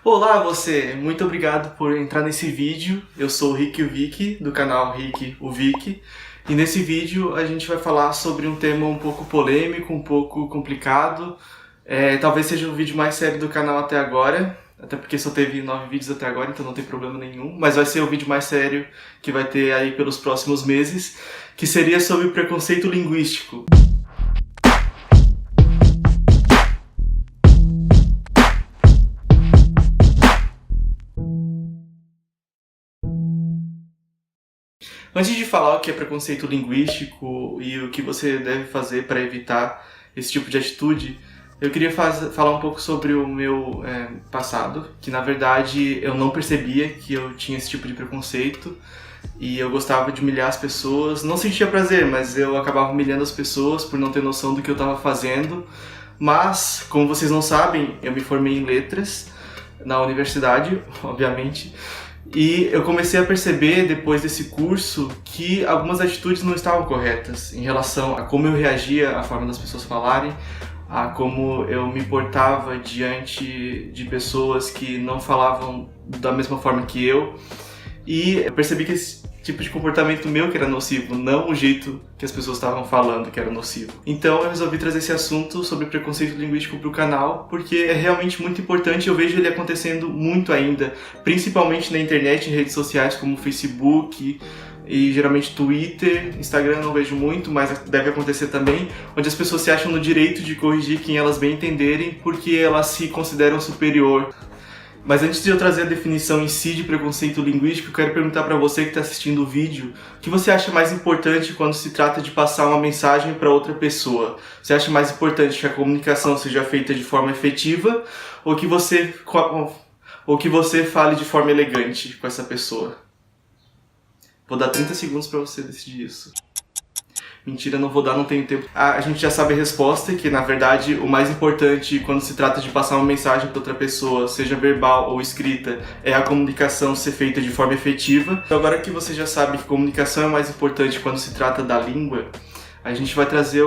Olá você, muito obrigado por entrar nesse vídeo. Eu sou o Rick o Vicky, do canal Rick o Vicky. E nesse vídeo a gente vai falar sobre um tema um pouco polêmico, um pouco complicado. Talvez seja o vídeo mais sério do canal até agora, até porque só teve 9 vídeos até agora, então não tem problema nenhum. Mas vai ser o vídeo mais sério que vai ter aí pelos próximos meses, que seria sobre preconceito linguístico. Antes de falar o que é preconceito linguístico e o que você deve fazer para evitar esse tipo de atitude, eu queria falar um pouco sobre o meu passado, que na verdade eu não percebia que eu tinha esse tipo de preconceito e eu gostava de humilhar as pessoas. Não sentia prazer, mas eu acabava humilhando as pessoas por não ter noção do que eu estava fazendo. Mas, como vocês não sabem, eu me formei em letras na universidade, obviamente. E eu comecei a perceber, depois desse curso, que algumas atitudes não estavam corretas em relação a como eu reagia à forma das pessoas falarem, a como eu me portava diante de pessoas que não falavam da mesma forma que eu. E eu percebi que esse tipo de comportamento meu que era nocivo, não o jeito que as pessoas estavam falando que era nocivo. Então eu resolvi trazer esse assunto sobre preconceito linguístico para o canal, porque é realmente muito importante e eu vejo ele acontecendo muito ainda, principalmente na internet, em redes sociais como Facebook e geralmente Twitter, Instagram não vejo muito, mas deve acontecer também, onde as pessoas se acham no direito de corrigir quem elas bem entenderem porque elas se consideram superior. Mas antes de eu trazer a definição em si de preconceito linguístico, eu quero perguntar para você que está assistindo o vídeo, o que você acha mais importante quando se trata de passar uma mensagem para outra pessoa? Você acha mais importante que a comunicação seja feita de forma efetiva ou que você fale de forma elegante com essa pessoa? Vou dar 30 segundos para você decidir isso. Mentira, não vou dar, não tenho tempo. A gente já sabe a resposta, que na verdade o mais importante quando se trata de passar uma mensagem para outra pessoa, seja verbal ou escrita, é a comunicação ser feita de forma efetiva. Então agora que você já sabe que comunicação é mais importante quando se trata da língua, a gente vai trazer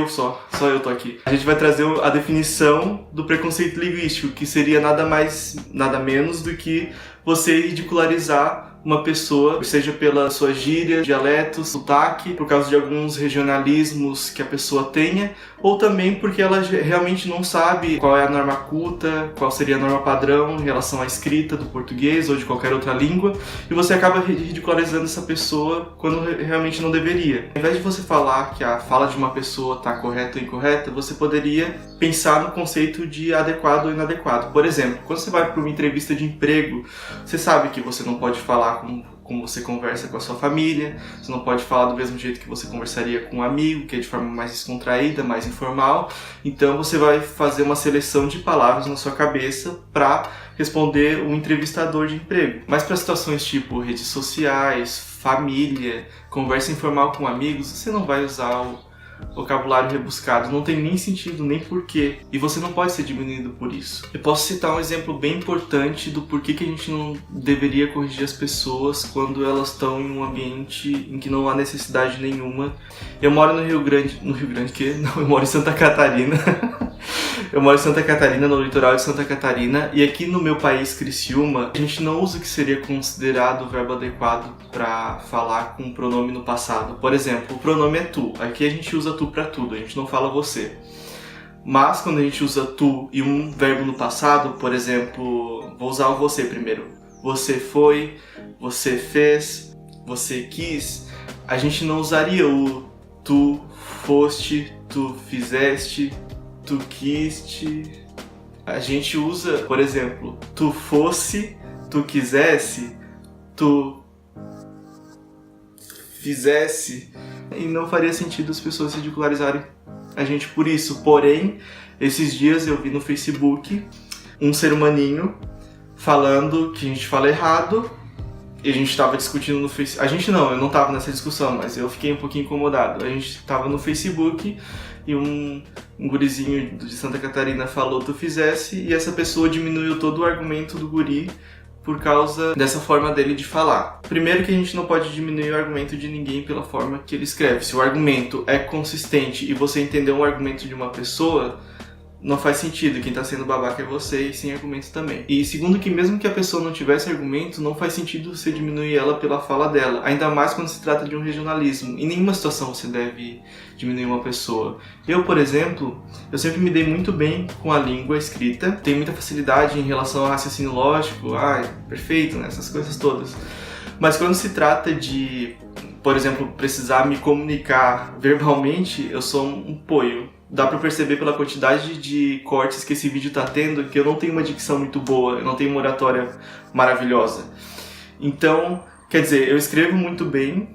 só eu tô aqui. A gente vai trazer a definição do preconceito linguístico, que seria nada mais, nada menos do que você ridicularizar uma pessoa, seja pela sua gíria, dialeto, sotaque, por causa de alguns regionalismos que a pessoa tenha, ou também porque ela realmente não sabe qual é a norma culta, qual seria a norma padrão em relação à escrita do português ou de qualquer outra língua, e você acaba ridicularizando essa pessoa quando realmente não deveria. Ao invés de você falar que a fala de uma pessoa está correta ou incorreta, você poderia pensar no conceito de adequado ou inadequado. Por exemplo, quando você vai para uma entrevista de emprego, você sabe que você não pode falar como você conversa com a sua família, você não pode falar do mesmo jeito que você conversaria com um amigo, que é de forma mais descontraída, mais informal. Então você vai fazer uma seleção de palavras na sua cabeça para responder um entrevistador de emprego. Mas para situações tipo redes sociais, família, conversa informal com amigos, você não vai usar o vocabulário rebuscado, não tem nem sentido, nem porquê, e você não pode ser diminuído por isso. Eu posso citar um exemplo bem importante do porquê que a gente não deveria corrigir as pessoas quando elas estão em um ambiente em que não há necessidade nenhuma. Eu moro no Rio Grande que? Não, eu moro em Santa Catarina. Eu moro em Santa Catarina, no litoral de Santa Catarina, e aqui no meu país, Criciúma, a gente não usa o que seria considerado o verbo adequado para falar com o pronome no passado. Por exemplo, o pronome é tu. Aqui a gente usa tu para tudo, a gente não fala você. Mas quando a gente usa tu e um verbo no passado, por exemplo, vou usar o você primeiro. Você foi, você fez, você quis. A gente não usaria o tu foste, tu fizeste, tu quiste. A gente usa, por exemplo, tu fosse, tu quisesse, tu fizesse. E não faria sentido as pessoas ridicularizarem a gente por isso. Porém, esses dias eu vi no Facebook um ser humaninho falando que a gente fala errado. E a gente estava discutindo no Facebook. Eu não estava nessa discussão, mas eu fiquei um pouquinho incomodado. A gente estava no Facebook e um gurizinho de Santa Catarina falou tu fizesse, e essa pessoa diminuiu todo o argumento do guri por causa dessa forma dele de falar. Primeiro que a gente não pode diminuir o argumento de ninguém pela forma que ele escreve. Se o argumento é consistente e você entendeu um argumento de uma pessoa, não faz sentido, quem tá sendo babaca é você e sem argumento também. E segundo, que mesmo que a pessoa não tivesse argumento, não faz sentido você diminuir ela pela fala dela, ainda mais quando se trata de um regionalismo. Em nenhuma situação você deve diminuir uma pessoa. Eu, por exemplo, eu sempre me dei muito bem com a língua escrita, tenho muita facilidade em relação ao raciocínio lógico, perfeito, né? Essas coisas todas. Mas quando se trata de, por exemplo, precisar me comunicar verbalmente, eu sou um poio. Dá pra perceber pela quantidade de cortes que esse vídeo tá tendo que eu não tenho uma dicção muito boa, eu não tenho uma oratória maravilhosa. Então, quer dizer, eu escrevo muito bem,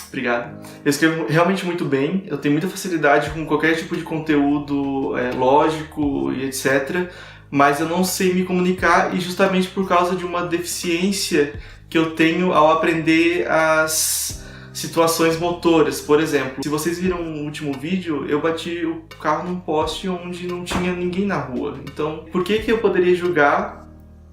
obrigado. Eu escrevo realmente muito bem, eu tenho muita facilidade com qualquer tipo de conteúdo lógico e etc. Mas eu não sei me comunicar, e justamente por causa de uma deficiência que eu tenho ao aprender as situações motoras. Por exemplo, se vocês viram no último vídeo, eu bati o carro num poste onde não tinha ninguém na rua. Então, por que eu poderia julgar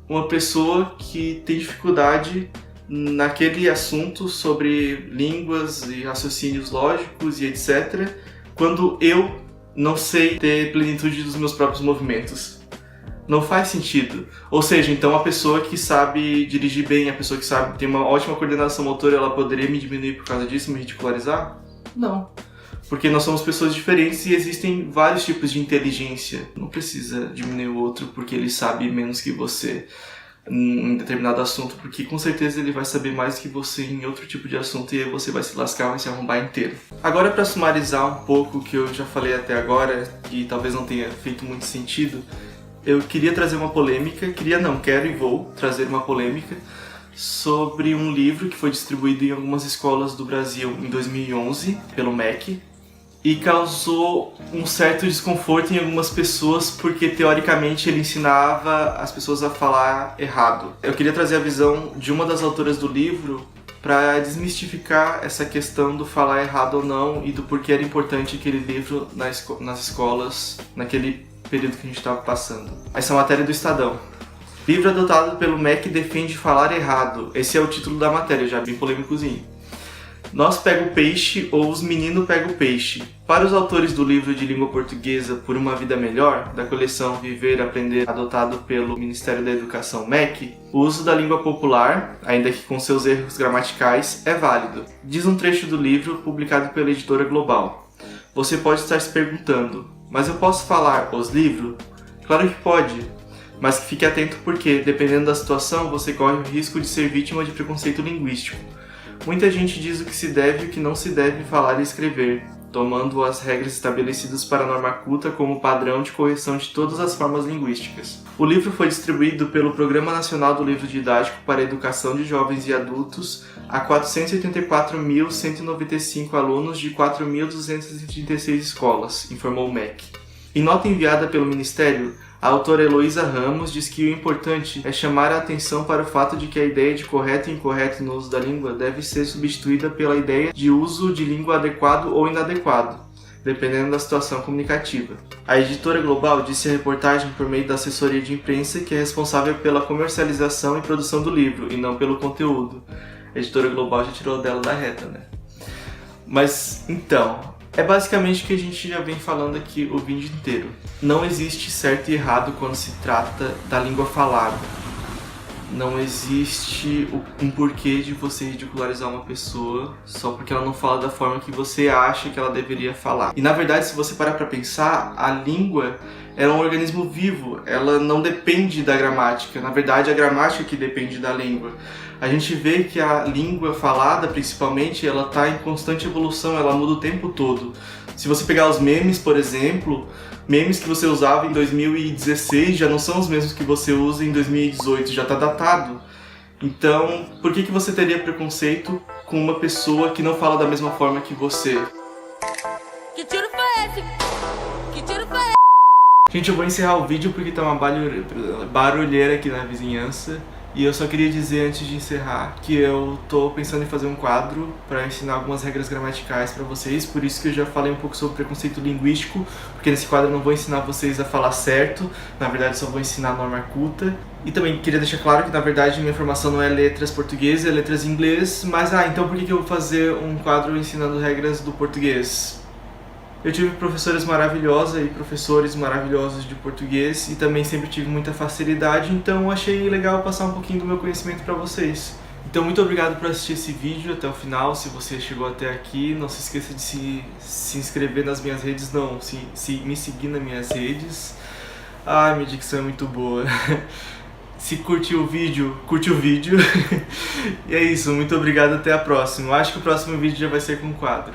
uma pessoa que tem dificuldade naquele assunto sobre línguas e raciocínios lógicos e etc., quando eu não sei ter plenitude dos meus próprios movimentos? Não faz sentido. Ou seja, então a pessoa que sabe dirigir bem, a pessoa que sabe tem uma ótima coordenação motora, ela poderia me diminuir por causa disso, me ridicularizar? Não. Porque nós somos pessoas diferentes e existem vários tipos de inteligência. Não precisa diminuir o outro porque ele sabe menos que você em determinado assunto, porque com certeza ele vai saber mais que você em outro tipo de assunto e aí você vai se lascar, vai se arrombar inteiro. Agora, para sumarizar um pouco o que eu já falei até agora, que talvez não tenha feito muito sentido, eu queria trazer uma polêmica, quero e vou trazer uma polêmica sobre um livro que foi distribuído em algumas escolas do Brasil em 2011 pelo MEC e causou um certo desconforto em algumas pessoas porque teoricamente ele ensinava as pessoas a falar errado. Eu queria trazer a visão de uma das autoras do livro para desmistificar essa questão do falar errado ou não e do porquê era importante aquele livro nas escolas naquele período que a gente estava passando. Essa é a matéria do Estadão. Livro adotado pelo MEC defende falar errado. Esse é o título da matéria, já bem polêmicozinho. Nós pega o peixe ou os meninos pegam o peixe. Para os autores do livro de língua portuguesa Por uma Vida Melhor, da coleção Viver e Aprender, adotado pelo Ministério da Educação MEC, o uso da língua popular, ainda que com seus erros gramaticais, é válido. Diz um trecho do livro publicado pela editora Global. Você pode estar se perguntando, mas eu posso falar os livros? Claro que pode, mas que fique atento porque, dependendo da situação, você corre o risco de ser vítima de preconceito linguístico. Muita gente diz o que se deve e o que não se deve falar e escrever, tomando as regras estabelecidas para a norma culta como padrão de correção de todas as formas linguísticas. O livro foi distribuído pelo Programa Nacional do Livro Didático para a Educação de Jovens e Adultos a 484.195 alunos de 4.236 escolas, informou o MEC. Em nota enviada pelo Ministério, a autora Heloísa Ramos diz que o importante é chamar a atenção para o fato de que a ideia de correto e incorreto no uso da língua deve ser substituída pela ideia de uso de língua adequado ou inadequado, dependendo da situação comunicativa. A editora Global disse à reportagem por meio da assessoria de imprensa que é responsável pela comercialização e produção do livro, e não pelo conteúdo. A editora Global já tirou dela da reta, né? Mas, então, é basicamente o que a gente já vem falando aqui o vídeo inteiro. Não existe certo e errado quando se trata da língua falada. Não existe um porquê de você ridicularizar uma pessoa só porque ela não fala da forma que você acha que ela deveria falar. E na verdade, se você parar pra pensar, a língua é um organismo vivo, ela não depende da gramática. Na verdade, a gramática que depende da língua. A gente vê que a língua falada, principalmente, ela está em constante evolução, ela muda o tempo todo. Se você pegar os memes, por exemplo, memes que você usava em 2016 já não são os mesmos que você usa em 2018, já está datado. Então, por que você teria preconceito com uma pessoa que não fala da mesma forma que você? Que tiro foi esse? Que tiro foi esse? Gente, eu vou encerrar o vídeo porque tá uma barulheira aqui na vizinhança. E eu só queria dizer antes de encerrar que eu tô pensando em fazer um quadro para ensinar algumas regras gramaticais para vocês, por isso que eu já falei um pouco sobre preconceito linguístico, porque nesse quadro eu não vou ensinar vocês a falar certo, na verdade só vou ensinar a norma culta. E também queria deixar claro que na verdade minha formação não é letras português, é letras inglês, mas então por que eu vou fazer um quadro ensinando regras do português? Eu tive professoras maravilhosas e professores maravilhosos de português e também sempre tive muita facilidade, então achei legal passar um pouquinho do meu conhecimento para vocês. Então muito obrigado por assistir esse vídeo até o final. Se você chegou até aqui, não se esqueça de se inscrever nas minhas redes, não, me seguir nas minhas redes. Ai, minha dicção é muito boa. Se curtiu o vídeo, curte o vídeo. E é isso, muito obrigado, até a próxima. Acho que o próximo vídeo já vai ser com quadro.